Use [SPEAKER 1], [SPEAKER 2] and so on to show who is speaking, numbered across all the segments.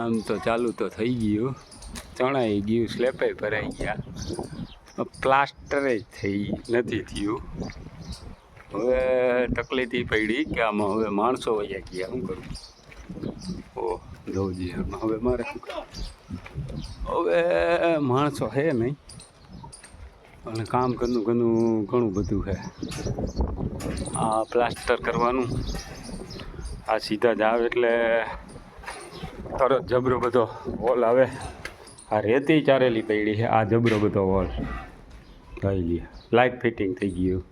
[SPEAKER 1] કામ તો ચાલુ તો થઈ ગયું, ચણાઈ ગયું, સ્લેપે ભરાઈ ગયા, પ્લાસ્ટરે થઈ નથી થયું. હવે તકલીફ પડી કે આમાં હવે માણસો વયા ગયા, શું કરું? ઓહ જોજી, આમાં હવે મારે હવે માણસો છે નહીં, અને કામ ઘણું બધું છે. આ પ્લાસ્ટર કરવાનું, આ સીધા જ આવે એટલે તરત જબરો બધો વોલ આવે. આ રેતી ચારેલી પડી છે, આ જબરો બધો વોલ થઈ ગયા, લાઇટ ફિટિંગ થઈ ગયું.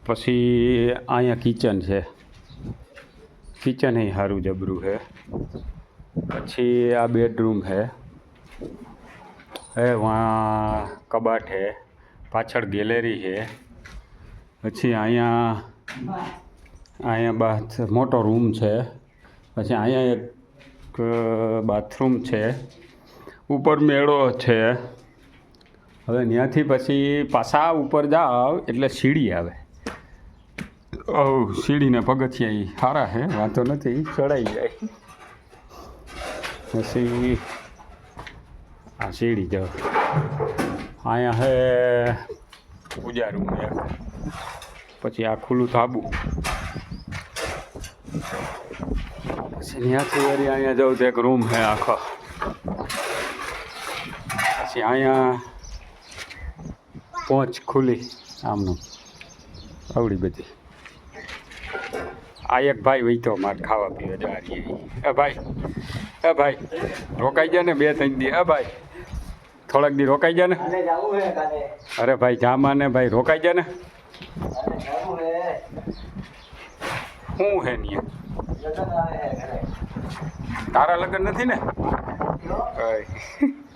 [SPEAKER 1] પછી અહીંયા કિચન છે, કિચન એ સારું જબરું છે. પછી આ બેડરૂમ છે, વहाँ કબાટ છે, પાછળ ગેલેરી છે. પછી અહીંયા મોટો રૂમ છે. પછી અહીંયા એક બાથરૂમ છે, ઉપર મેળો છે. હવે ત્યાંથી પછી પાછા ઉપર જાઓ એટલે સીડી આવે. સીડીને પગથિયા સારા છે, વાંધો નથી, ચડાઈ જાય. પછી આ સીડી જાઓ, અહીંયા છે પૂજા રૂમ એક. પછી આ ખુલ્લું ધાબુ. પછી ત્યાંથી વળી અહીંયા જાઉં તો એક રૂમ છે આખો. પછી અહીંયા પહોંચ ખુલ્લી આમનું આવડી બધી. આ એક ભાઈ વહીતો મારે ખાવા પીવા જવા રહીએ. એ ભાઈ રોકાઈ જાય ને 2-3 દી. ભાઈ થોડાક દી રોકાઈ જાય ને. અરે ભાઈ જામા ને ભાઈ રોકાઈ જાય ને. શું હે નહીં? તારા લગ્ન નથી ને?